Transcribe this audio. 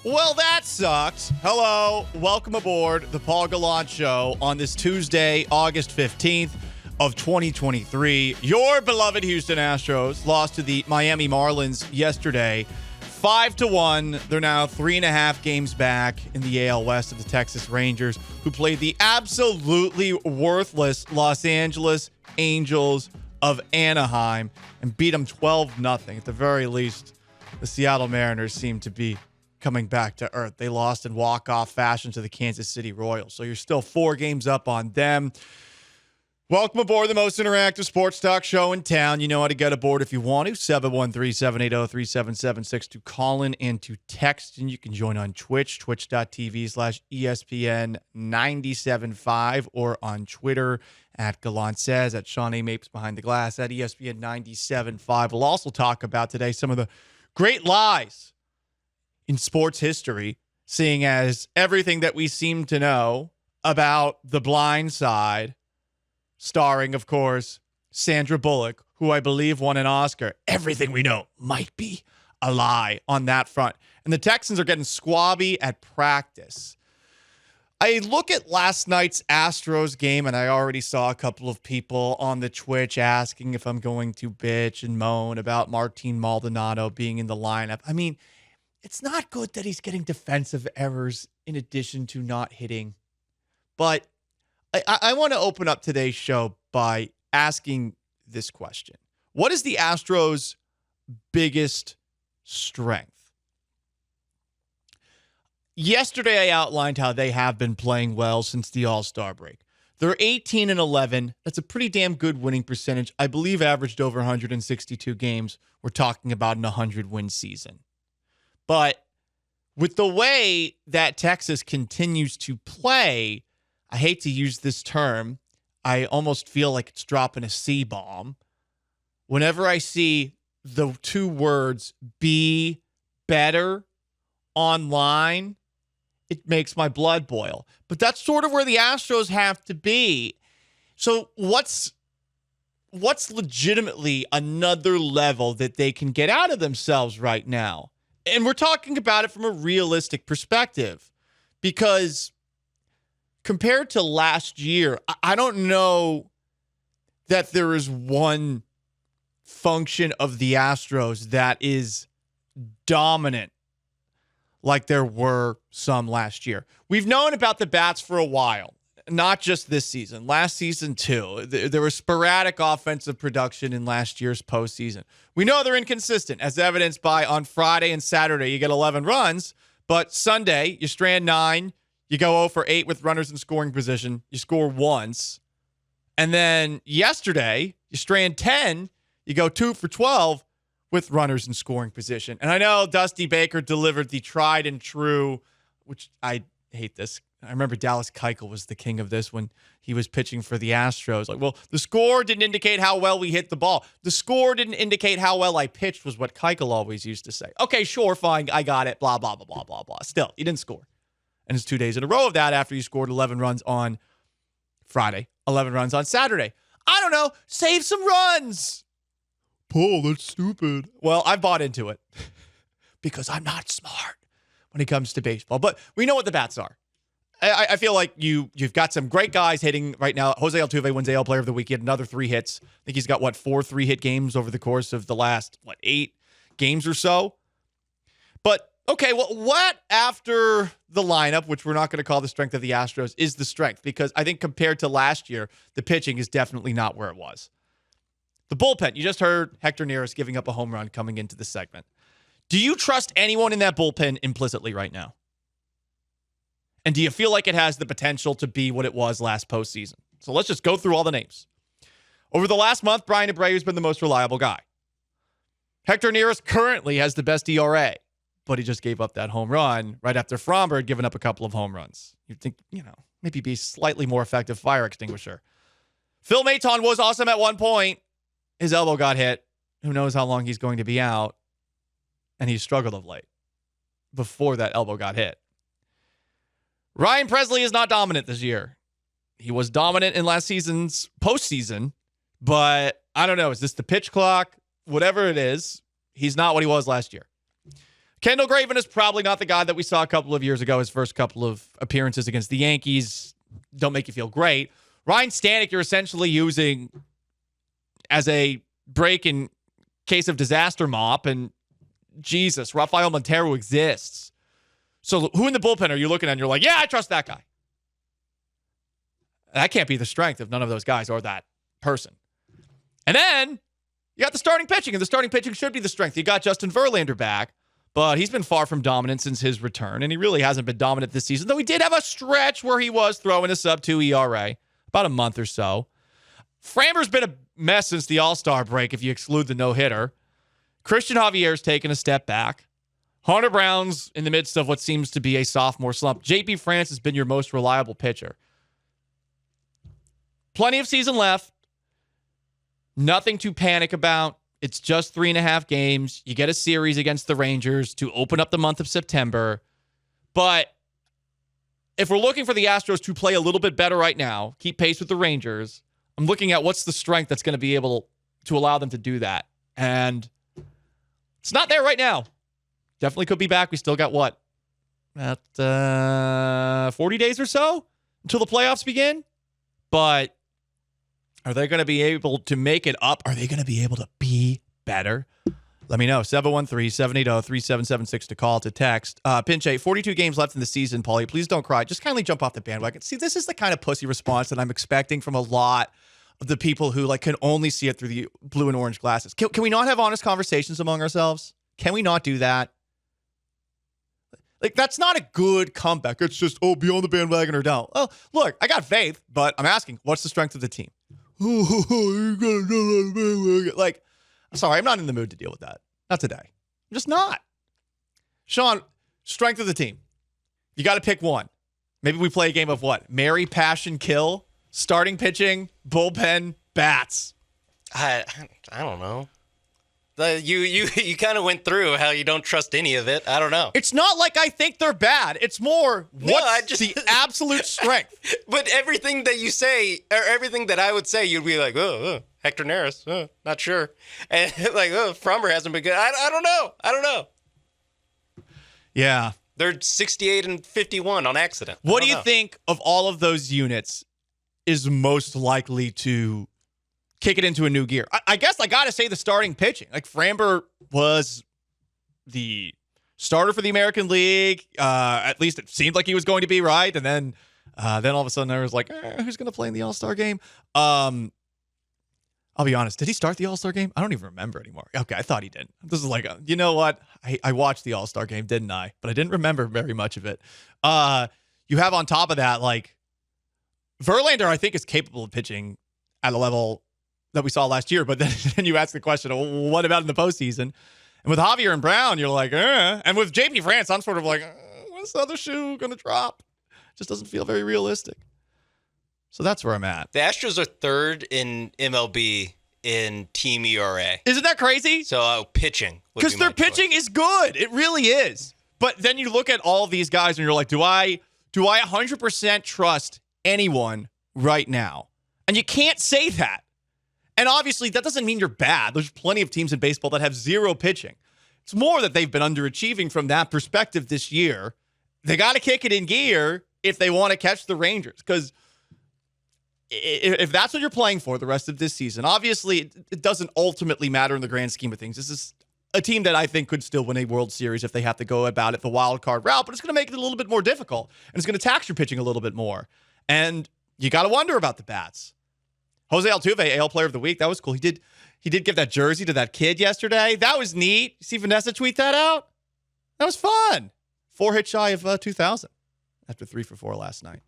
Well, that sucked. Hello, welcome aboard the Paul Gallant Show on this Tuesday, August 15th of 2023. Your beloved Houston Astros lost to the Miami Marlins yesterday, 5-1. They're now 3.5 games back in the AL West of the Texas Rangers, who played the absolutely worthless Los Angeles Angels of Anaheim and beat them 12-0. At the very least, the Seattle Mariners seem to be coming back to earth. They lost in walk-off fashion to the Kansas City Royals. So you're still 4 games up on them. Welcome aboard the most interactive sports talk show in town. You know how to get aboard if you want to. 713-780-3776 to call in and to text. And you can join on Twitch, twitch.tv/ESPN975, or on Twitter at Gallant Says, at Sean A. Mapes Behind the Glass, at ESPN975. We'll also talk about today some of the great lies in sports history, seeing as everything that we seem to know about The Blind Side, starring, of course, Sandra Bullock, who I believe won an Oscar. Everything we know might be a lie on that front. And the Texans are getting squabby at practice. I look at last night's Astros game, and I already saw a couple of people on the Twitch asking if I'm going to bitch and moan about Martin Maldonado being in the lineup. I mean, it's not good that he's getting defensive errors in addition to not hitting. But I want to open up today's show by asking this question. What is the Astros' biggest strength? Yesterday, I outlined how they have been playing well since the All-Star break. They're 18-11. That's a pretty damn good winning percentage. I believe averaged over 162 games. We're talking about an 100-win season. But with the way that Texas continues to play, I hate to use this term, I almost feel like it's dropping a C-bomb. Whenever I see the two words "be better" online, it makes my blood boil. But that's sort of where the Astros have to be. So what's legitimately another level that they can get out of themselves right now? And we're talking about it from a realistic perspective, because compared to last year, I don't know that there is one function of the Astros that is dominant like there were some last year. We've known about the bats for a while, not just this season. Last season, too. There was sporadic offensive production in last year's postseason. We know they're inconsistent, as evidenced by on Friday and Saturday, you get 11 runs, but Sunday, you strand 9, you go 0 for 8 with runners in scoring position, you score once, and then yesterday, you strand 10, you go 2 for 12 with runners in scoring position. And I know Dusty Baker delivered the tried and true, which I hate this. I remember Dallas Keuchel was the king of this when he was pitching for the Astros. Like, well, the score didn't indicate how well we hit the ball. The score didn't indicate how well I pitched, was what Keuchel always used to say. Okay, sure, fine, I got it, blah, blah, blah, blah, blah, blah. Still, you didn't score. And it's 2 days in a row of that after you scored 11 runs on Friday, 11 runs on Saturday. I don't know, save some runs. Paul, that's stupid. Well, I've bought into it because I'm not smart when it comes to baseball. But we know what the bats are. I feel like you've got some great guys hitting right now. Jose Altuve wins AL Player of the Week. He had another 3 hits. I think he's got, 4 3-hit games over the course of the last, 8 games or so. But, okay, well, what after the lineup, which we're not going to call the strength of the Astros, is the strength? Because I think compared to last year, the pitching is definitely not where it was. The bullpen, you just heard Hector Neris giving up a home run coming into the segment. Do you trust anyone in that bullpen implicitly right now? And do you feel like it has the potential to be what it was last postseason? So let's just go through all the names. Over the last month, Brian Abreu's been the most reliable guy. Hector Neris currently has the best ERA, but he just gave up that home run right after Fromber had given up a couple of home runs. You'd think, maybe be a slightly more effective fire extinguisher. Phil Maton was awesome at one point. His elbow got hit. Who knows how long he's going to be out? And he's struggled of late before that elbow got hit. Ryan Presley is not dominant this year. He was dominant in last season's postseason, but I don't know. Is this the pitch clock? Whatever it is, he's not what he was last year. Kendall Graven is probably not the guy that we saw a couple of years ago. His first couple of appearances against the Yankees don't make you feel great. Ryan Stanek, you're essentially using as a break in case of disaster mop. And Jesus, Rafael Montero exists. So who in the bullpen are you looking at and you're like, yeah, I trust that guy? That can't be the strength of none of those guys or that person. And then you got the starting pitching, and the starting pitching should be the strength. You got Justin Verlander back, but he's been far from dominant since his return, and he really hasn't been dominant this season, though he did have a stretch where he was throwing a sub-2 ERA, about a month or so. Framber's been a mess since the All-Star break, if you exclude the no-hitter. Christian Javier's taken a step back. Hunter Brown's in the midst of what seems to be a sophomore slump. JP France has been your most reliable pitcher. Plenty of season left. Nothing to panic about. It's just 3.5 games. You get a series against the Rangers to open up the month of September. But if we're looking for the Astros to play a little bit better right now, keep pace with the Rangers, I'm looking at what's the strength that's going to be able to allow them to do that. And it's not there right now. Definitely could be back. We still got what? About 40 days or so until the playoffs begin. But are they going to be able to make it up? Are they going to be able to be better? Let me know. 713-780-3776 to call, to text. Pinch 8, 42 games left in the season, Paulie. Please don't cry. Just kindly jump off the bandwagon. See, this is the kind of pussy response that I'm expecting from a lot of the people who can only see it through the blue and orange glasses. Can we not have honest conversations among ourselves? Can we not do that? That's not a good comeback. It's just, be on the bandwagon or don't. Well, look, I got faith, but I'm asking, what's the strength of the team? I'm sorry, I'm not in the mood to deal with that. Not today. I'm just not. Sean, strength of the team. You got to pick one. Maybe we play a game of what? Marry, passion, kill? Starting pitching, bullpen, bats. I don't know. You kind of went through how you don't trust any of it. I don't know. It's not like I think they're bad. It's more what's the absolute strength. But everything that you say, or everything that I would say, you'd be like, Hector Neris, not sure. And Fromber hasn't been good. I don't know. Yeah. They're 68 and 51 on accident. What do you think of all of those units is most likely to kick it into a new gear? I guess I got to say the starting pitching. Framber was the starter for the American League. At least it seemed like he was going to be, right? And then all of a sudden there was who's going to play in the All-Star game? I'll be honest. Did he start the All-Star game? I don't even remember anymore. Okay, I thought he did. This is you know what? I watched the All-Star game, didn't I? But I didn't remember very much of it. You have on top of that, Verlander, I think, is capable of pitching at a level that we saw last year, but then you ask the question, well, what about in the postseason? And with Javier and Brown, you're and with JP France, I'm sort of when's the other shoe going to drop? Just doesn't feel very realistic. So that's where I'm at. The Astros are third in MLB in team ERA. Isn't that crazy? So pitching. Because their pitching is good. It really is. But then you look at all these guys and you're like, do I 100% trust anyone right now? And you can't say that. And obviously, that doesn't mean you're bad. There's plenty of teams in baseball that have zero pitching. It's more that they've been underachieving from that perspective this year. They got to kick it in gear if they want to catch the Rangers. Because if that's what you're playing for the rest of this season, obviously, it doesn't ultimately matter in the grand scheme of things. This is a team that I think could still win a World Series if they have to go about it the wild card route. But it's going to make it a little bit more difficult. And it's going to tax your pitching a little bit more. And you got to wonder about the bats. Jose Altuve, AL Player of the Week. That was cool. He did give that jersey to that kid yesterday. That was neat. You see Vanessa tweet that out? That was fun. 4 hits shy of 2,000 after 3 for 4 last night.